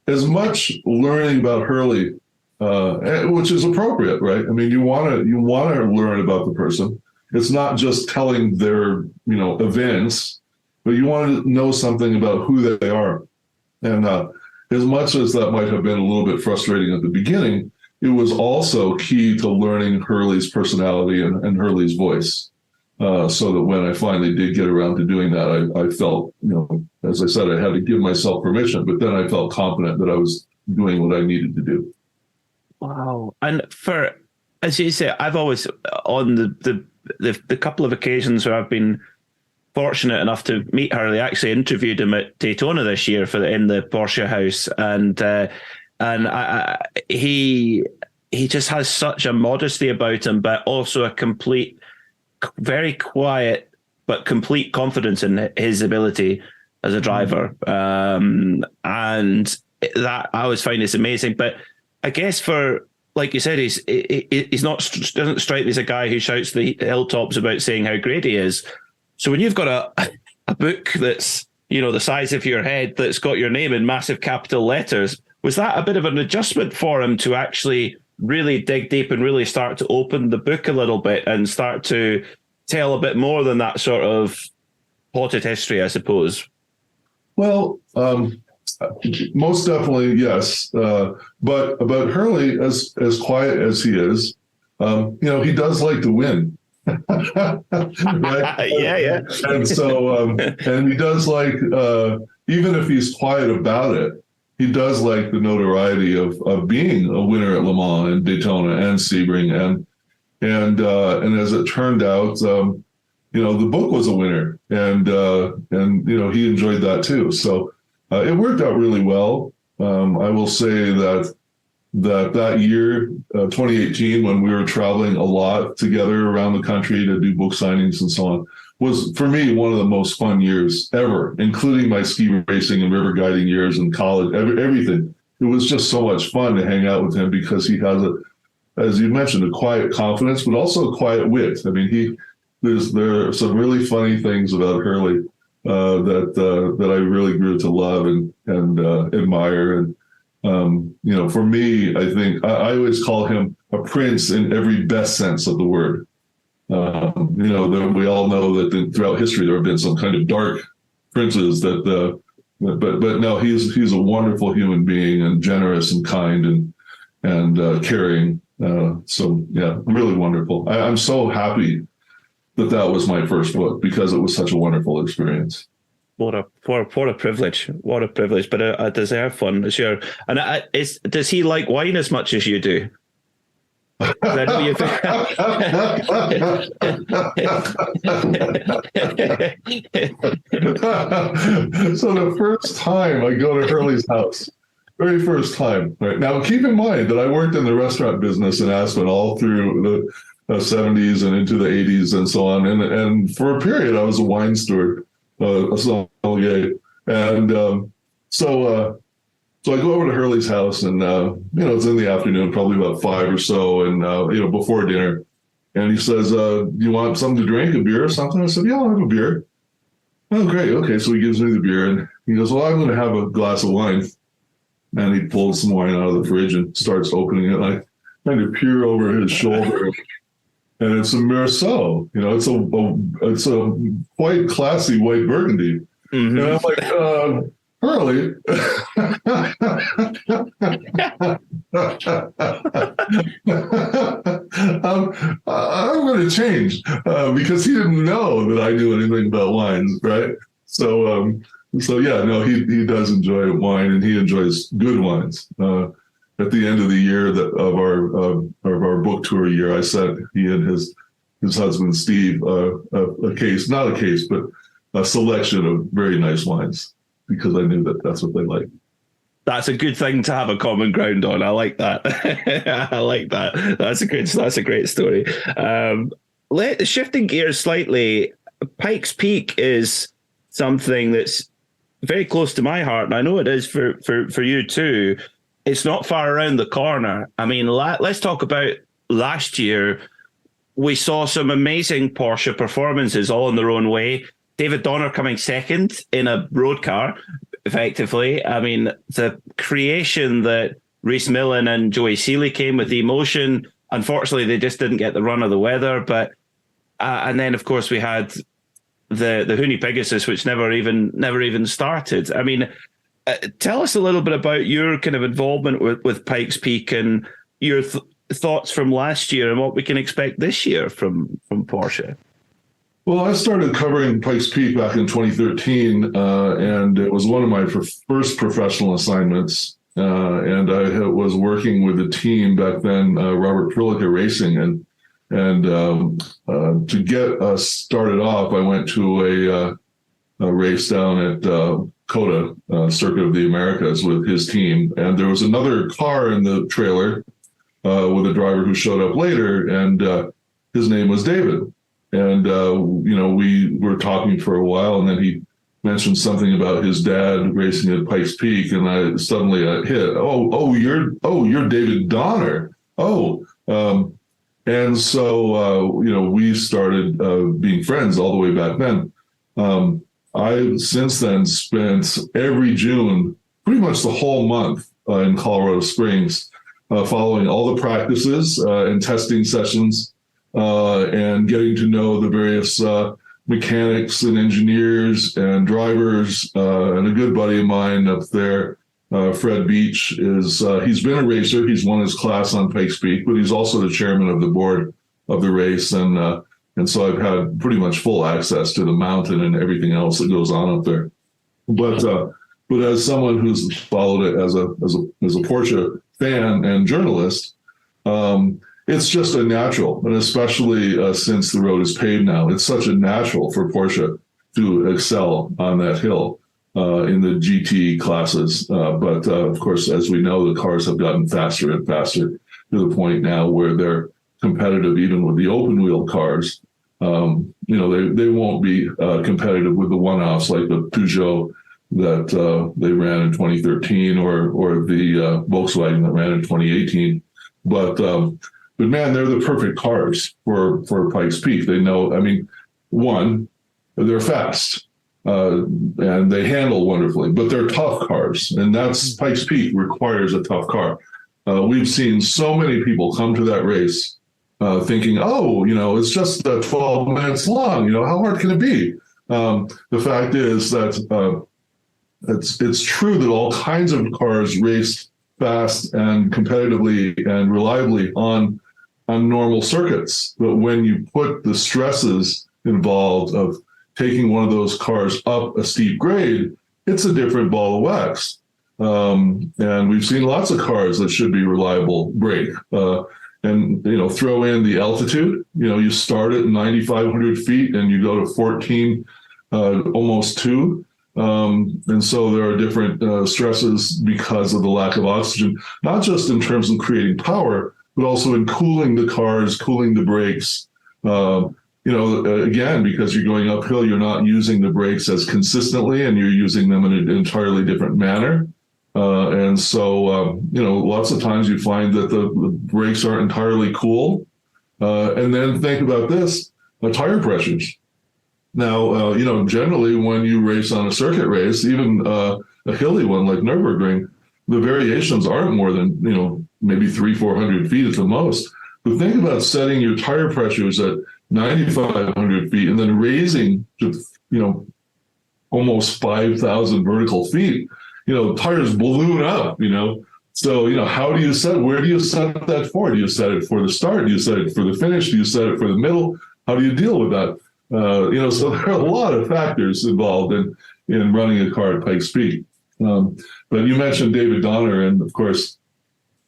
as much learning about Hurley, which is appropriate, right? I mean, you want to learn about the person. It's not just telling their, events, but you want to know something about who they are. And as much as that might have been a little bit frustrating at the beginning, it was also key to learning Hurley's personality and Hurley's voice. So that when I finally did get around to doing that, I felt, as I said, I had to give myself permission, but then I felt confident that I was doing what I needed to do. Wow. And as you say, I've always, on the couple of occasions where I've been fortunate enough to meet Hurley, I actually interviewed him at Daytona this year in the Porsche house, and he just has such a modesty about him, but also a complete, very quiet but complete confidence in his ability as a driver, and that I always find this amazing. But I guess like you said, he's doesn't strike me as a guy who shouts the hilltops about saying how great he is. So when you've got a book that's, the size of your head, that's got your name in massive capital letters, was that a bit of an adjustment for him to actually really dig deep and really start to open the book a little bit and start to tell a bit more than that sort of potted history, I suppose? Well, most definitely, yes. But about Hurley, as quiet as he is, he does like to win. Right? Yeah. And so, and he does like, even if he's quiet about it, he does like the notoriety of being a winner at Le Mans and Daytona and Sebring, and as it turned out, the book was a winner, and he enjoyed that too. So it worked out really well. I will say that year, 2018, when we were traveling a lot together around the country to do book signings and so on, was for me one of the most fun years ever, including my ski racing and river guiding years in college. Everything. It was just so much fun to hang out with him because he has as you mentioned, a quiet confidence, but also a quiet wit. I mean, there are some really funny things about Hurley that I really grew to love and admire. And for me, I think I always call him a prince in every best sense of the word. We all know that throughout history there have been some kind of dark princes but no, he's a wonderful human being and generous and kind and caring. So yeah, really wonderful. I'm so happy that was my first book because it was such a wonderful experience. What a privilege! What a privilege! But a deserved one. Sure. And does he like wine as much as you do? I know you. So the first time I go to Hurley's house, very first time. Right now, keep in mind that I worked in the restaurant business in Aspen all through the 70s and into the 80s and so on. And for a period, I was a wine steward, a sommelier. And so I go over to Hurley's house and, it's in the afternoon, probably about 5 or so, and, before dinner. And he says, you want something to drink, a beer or something? I said, yeah, I'll have a beer. Oh, great. Okay. So he gives me the beer and he goes, well, I'm going to have a glass of wine. And he pulls some wine out of the fridge and starts opening it. And I kind of peer over his shoulder. And it's a Meursault, it's a quite classy white Burgundy. Mm-hmm. And I'm like, Hurley. I'm going to change because he didn't know that I knew anything about wines, right? So yeah, no, he does enjoy wine and he enjoys good wines. At the end of the year of our book tour year, I sent he and his husband Steve a selection of very nice wines because I knew that that's what they like. That's a good thing to have a common ground on. I like that. I like that. That's a great story. Shifting gears slightly, Pikes Peak is something that's very close to my heart, and I know it is for you too. It's not far around the corner. I mean, let's talk about last year. We saw some amazing Porsche performances all in their own way. David Donner coming second in a road car, effectively. I mean, the creation that Rhys Millen and Joey Seeley came with, the emotion. Unfortunately, they just didn't get the run of the weather. But and then, of course, we had the Hooney Pegasus, which never even started. I mean, tell us a little bit about your kind of involvement with Pikes Peak and your thoughts from last year and what we can expect this year from Porsche. Well, I started covering Pikes Peak back in 2013, and it was one of my first professional assignments. And I was working with a team back then, Robert Prilica Racing, and to get us started off, I went to a race down at COTA, Circuit of the Americas, with his team, and there was another car in the trailer with a driver who showed up later, and his name was David. And, we were talking for a while, and then he mentioned something about his dad racing at Pikes Peak, and I suddenly hit, you're David Donner. And so, we started being friends all the way back then. I've since then spent every June, pretty much the whole month in Colorado Springs, following all the practices and testing sessions, and getting to know the various mechanics and engineers and drivers. And a good buddy of mine up there, Fred Beach, he's been a racer. He's won his class on Pikes Peak, but he's also the chairman of the board of the race. And so I've had pretty much full access to the mountain and everything else that goes on up there. But as someone who's followed it as a Porsche fan and journalist, it's just a natural, and especially since the road is paved now, it's such a natural for Porsche to excel on that hill in the GT classes. But of course, as we know, the cars have gotten faster and faster to the point now where they're competitive even with the open wheel cars. They won't be competitive with the one-offs like the Peugeot that they ran in 2013 or the Volkswagen that ran in 2018. But man, they're the perfect cars for Pikes Peak. They know, one, they're fast and they handle wonderfully, but they're tough cars. And that's Pikes Peak requires a tough car. We've seen so many people come to that race thinking, it's just 12 minutes long. How hard can it be? The fact is that it's true that all kinds of cars race fast and competitively and reliably on normal circuits. But when you put the stresses involved of taking one of those cars up a steep grade, it's a different ball of wax. And we've seen lots of cars that should be reliable break. And throw in the altitude. You start at 9,500 feet and you go to 14, almost 2. And so there are different stresses because of the lack of oxygen, not just in terms of creating power, but also in cooling the cars, cooling the brakes. Again, because you're going uphill, you're not using the brakes as consistently and you're using them in an entirely different manner. And so, lots of times you find that the brakes aren't entirely cool. And then think about this, tire pressures. Now, generally when you race on a circuit race, even a hilly one like Nürburgring, the variations aren't more than, maybe 300-400 feet at the most. But think about setting your tire pressures at 9,500 feet and then raising to, almost 5,000 vertical feet. Tires balloon up, So, how do you where do you set that for? Do you set it for the start? Do you set it for the finish? Do you set it for the middle? How do you deal with that? So there are a lot of factors involved in running a car at Pikes Peak. But you mentioned David Donner, and of course,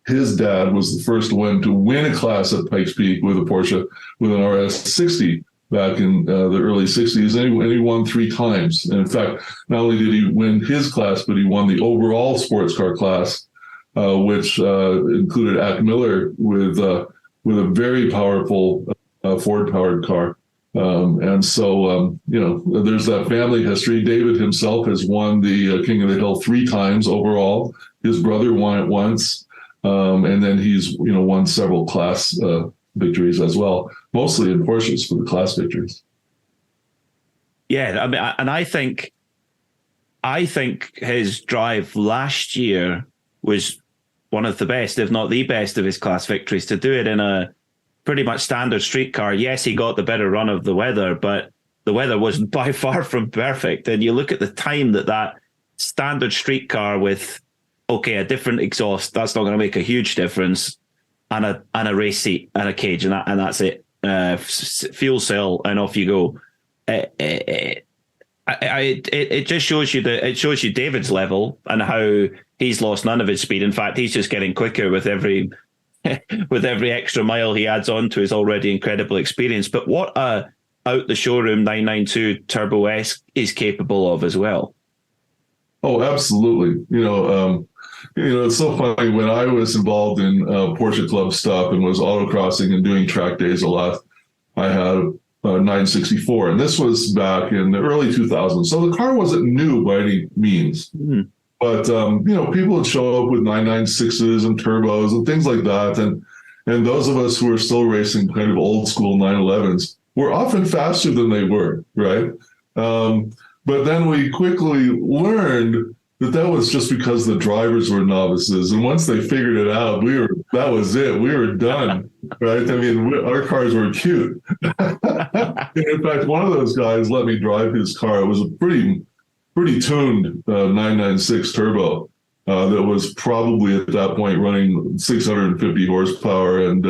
his dad was the first one to win a class at Pikes Peak with a Porsche with an RS60 back in the early 60s, and he won 3 times. And in fact, not only did he win his class, but he won the overall sports car class, which included Ack Miller with a very powerful Ford-powered car. And so, there's that family history. David himself has won the King of the Hill 3 times overall. His brother won it once. And then he's, won several class victories as well, mostly in Porsches for the class victories. Yeah, and I think his drive last year was one of the best, if not the best, of his class victories. To do it in a pretty much standard street car. Yes, he got the better run of the weather, but the weather was by far from perfect. And you look at the time that standard street car with, a different exhaust, that's not going to make a huge difference, and a race seat and a cage, and that's it. Fuel cell, and off you go. It just shows you David's level and how he's lost none of his speed. In fact, he's just getting quicker with every extra mile he adds on to his already incredible experience. But what a out the showroom 992 Turbo S is capable of as well. Oh, absolutely. It's so funny. When I was involved in Porsche Club stuff and was autocrossing and doing track days a lot, I had a 964, and this was back in the early 2000s. So the car wasn't new by any means. Mm. But, people would show up with 996s and turbos and things like that. And those of us who are still racing kind of old school 911s were often faster than they were, right? But then we quickly learned that was just because the drivers were novices. And once they figured it out, that was it. We were done, right? Our cars were cute. In fact, one of those guys let me drive his car. It was a pretty tuned 996 turbo that was probably at that point running 650 horsepower and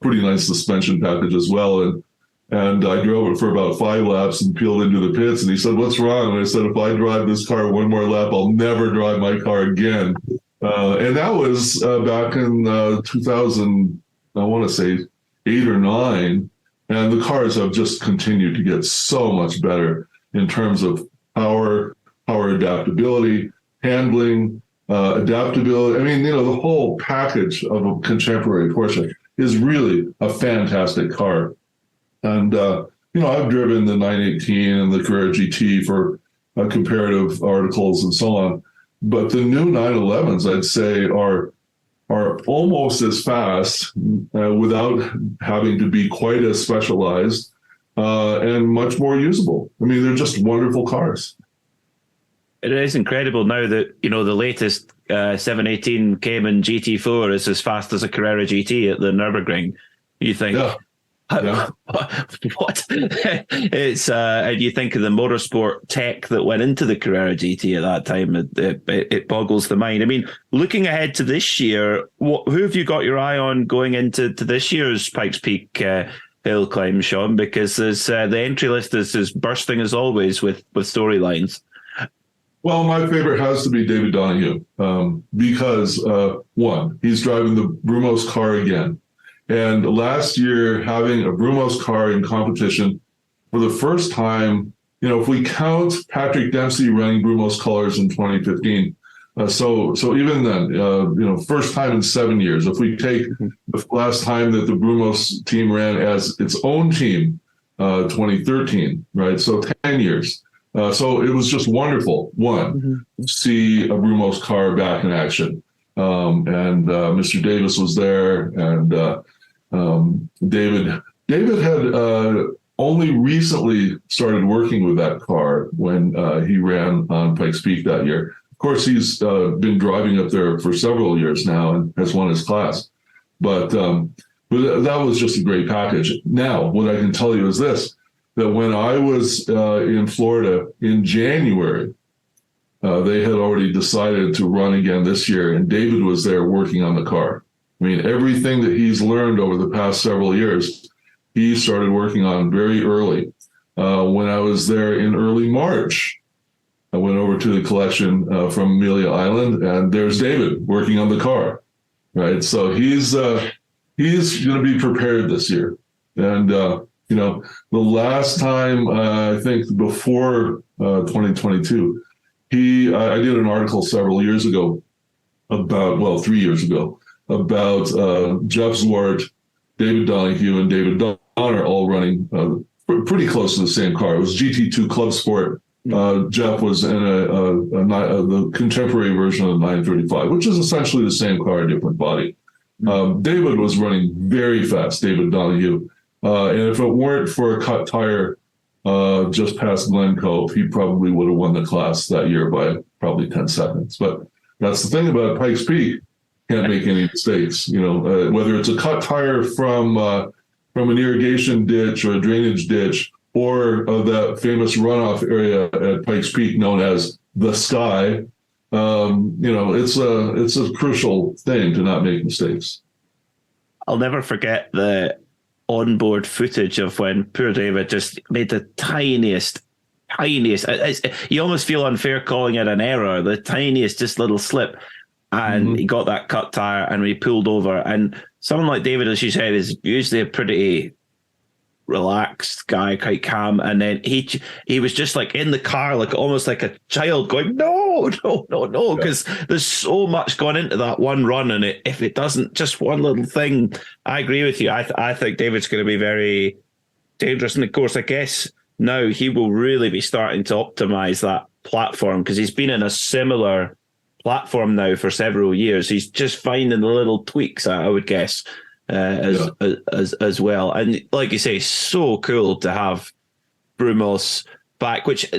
pretty nice suspension package as well. And I drove it for about 5 laps and peeled into the pits. And he said, "What's wrong?" And I said, "If I drive this car one more lap, I'll never drive my car again." And that was back in 2000, I want to say 8 or 9. And the cars have just continued to get so much better in terms of power adaptability, handling, adaptability. The whole package of a contemporary Porsche is really a fantastic car. And, I've driven the 918 and the Carrera GT for comparative articles and so on. But the new 911s, I'd say, are almost as fast without having to be quite as specialized and much more usable. I mean, they're just wonderful cars. It is incredible now that, the latest 718 Cayman GT4 is as fast as a Carrera GT at the Nürburgring. You think, Yeah. what? It's and you think of the motorsport tech that went into the Carrera GT at that time. It boggles the mind. I mean, looking ahead to this year, who have you got your eye on going into this year's Pikes Peak hill climb, Sean? Because there's the entry list is bursting as always with storylines. Well, my favorite has to be David Donahue because one, he's driving the Brumos car again. And last year, having a Brumos car in competition for the first time, if we count Patrick Dempsey running Brumos colors in 2015, so even then, first time in 7 years. If we take the last time that the Brumos team ran as its own team, 2013, right? So 10 years. So it was just wonderful, to see a Brumos car back in action. And Mr. Davis was there, and David had only recently started working with that car when he ran on Pikes Peak that year. Of course, he's been driving up there for several years now and has won his class. But that was just a great package. Now, what I can tell you is this, that when I was in Florida in January, they had already decided to run again this year, and David was there working on the car. I mean, everything that he's learned over the past several years, he started working on very early. When I was there in early March, I went over to the collection from Amelia Island, and there's David working on the car, right? So he's going to be prepared this year. And, the last time, I think before 2022, I did an article several years ago 3 years ago, about Jeff Zwart, David Donahue, and David Donner all running pretty close to the same car. It was GT2 Club Sport. Jeff was in the contemporary version of the 935, which is essentially the same car, a different body. David was running very fast, David Donahue. And if it weren't for a cut tire just past Glencoe, he probably would have won the class that year by probably 10 seconds. But that's the thing about Pikes Peak. Can't make any mistakes, whether it's a cut tire from an irrigation ditch or a drainage ditch, or that famous runoff area at Pikes Peak known as the Sky. It's a crucial thing to not make mistakes. I'll never forget the onboard footage of when poor David just made the tiniest. You almost feel unfair calling it an error, the tiniest just little slip. And he got that cut tire and we pulled over. And someone like David, as you said, is usually a pretty relaxed guy, quite calm. And then he was just like in the car, like almost like a child going, no, because there's so much gone into that one run. And if it doesn't, just one little thing, I agree with you. I think David's going to be very dangerous. And of course, I guess now he will really be starting to optimize that platform because he's been in a similar platform now for several years. He's just finding the little tweaks, I would guess, as well. And like you say, so cool to have Brumos back. Which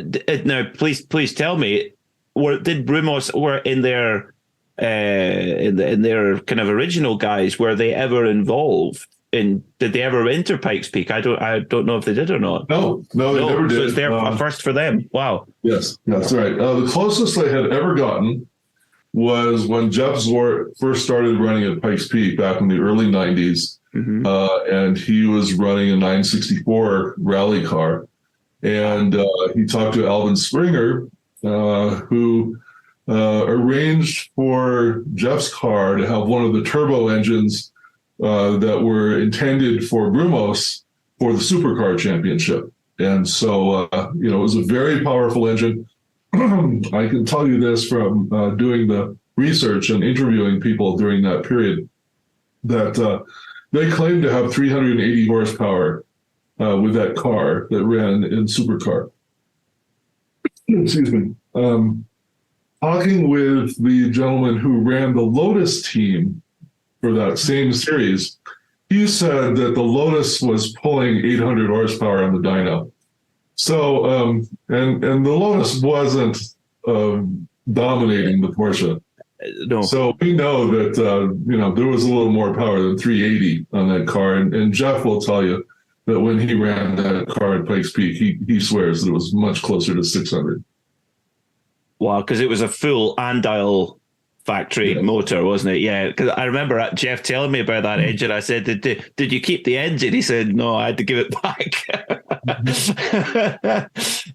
now, please tell me, did Brumos were in their in their kind of original guys? Were they ever involved? Did they ever enter Pikes Peak? I don't know if they did or not. No, they never did. So it's their first for them. Wow. Yes, that's right. The closest they had ever gotten was when Jeff Zwart first started running at Pikes Peak back in the early 90s. And he was running a 964 rally car. And he talked to Alvin Springer, who arranged for Jeff's car to have one of the turbo engines that were intended for Brumos for the Supercar Championship. And so, it was a very powerful engine. I can tell you this from doing the research and interviewing people during that period, that they claimed to have 380 horsepower with that car that ran in Supercar. Excuse me. Talking with the gentleman who ran the Lotus team for that same series, he said that the Lotus was pulling 800 horsepower on the dyno. So, and the Lotus wasn't dominating the Porsche. No. So we know that, there was a little more power than 380 on that car. And Jeff will tell you that when he ran that car at Pikes Peak, he swears that it was much closer to 600. Wow, because it was a full Andile factory motor, wasn't it? Yeah, because I remember Jeff telling me about that engine. I said, did you keep the engine? He said, no, I had to give it back.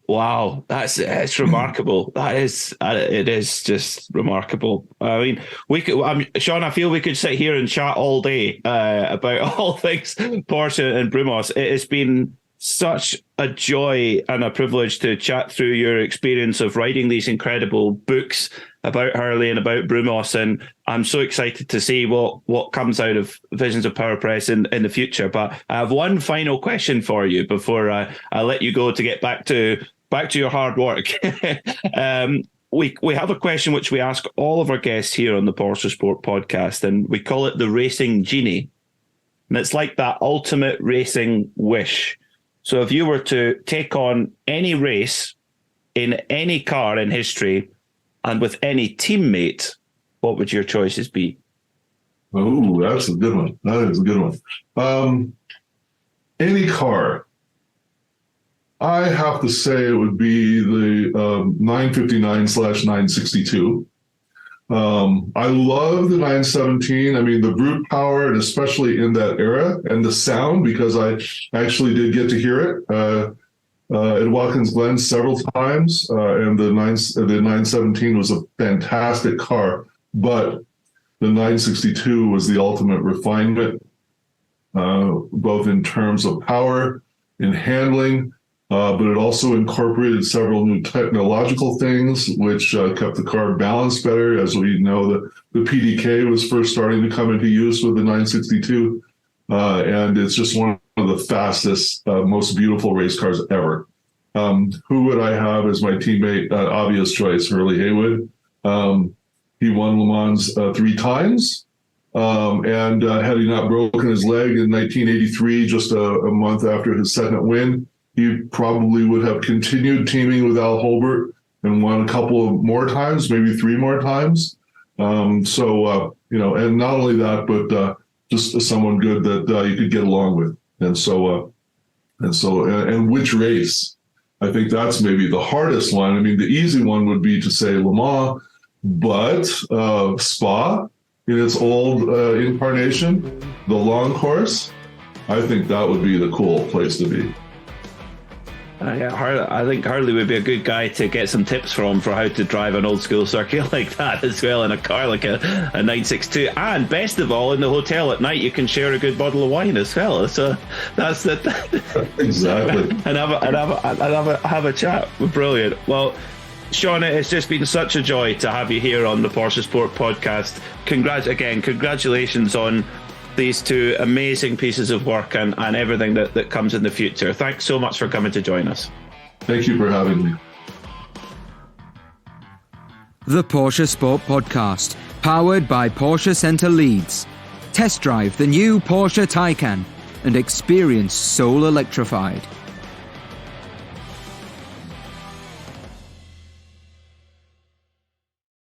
Wow, it's remarkable. It is just remarkable. I mean, Sean, I feel we could sit here and chat all day about all things Porsche and Brumos. It has been such a joy and a privilege to chat through your experience of writing these incredible books about Hurley and about Brumos, and I'm so excited to see what comes out of Visions of Power Press in the future. But I have one final question for you before I let you go to get back to your hard work. We have a question which we ask all of our guests here on the Porsche Sport podcast, and we call it the Racing Genie. And it's like that ultimate racing wish. So if you were to take on any race in any car in history and with any teammate, what would your choices be? Oh, that's a good one. That is a good one. Any car. I have to say it would be the 959/962. I love the 917. I mean, the brute power, and especially in that era, and the sound, because I actually did get to hear it at Watkins Glen several times. And the 917 was a fantastic car, but the 962 was the ultimate refinement, both in terms of power, in handling, but it also incorporated several new technological things, which kept the car balanced better. As we know, the PDK was first starting to come into use with the 962. And it's just one of the fastest, most beautiful race cars ever. Who would I have as my teammate? Obvious choice, Hurley Haywood. He won Le Mans 3 times. And had he not broken his leg in 1983, just a month after his second win, he probably would have continued teaming with Al Holbert and won a couple of more times, maybe 3 more times. And not only that, but just someone good that you could get along with. And which race? I think that's maybe the hardest one. I mean, the easy one would be to say Le Mans, but Spa in its old incarnation, the long course, I think that would be the cool place to be. I think Hurley would be a good guy to get some tips from for how to drive an old school circuit like that as well, in a car like a 962. And best of all, in the hotel at night, you can share a good bottle of wine as well. So that's the exactly. and have a chat. Brilliant. Well, Sean, it's just been such a joy to have you here on the Porsche Sport podcast. Congratulations on these 2 amazing pieces of work and everything that comes in the future. Thanks so much for coming to join us. Thank you for having me. The Porsche Sport Podcast, powered by Porsche Centre Leeds. Test drive the new Porsche Taycan and experience soul electrified.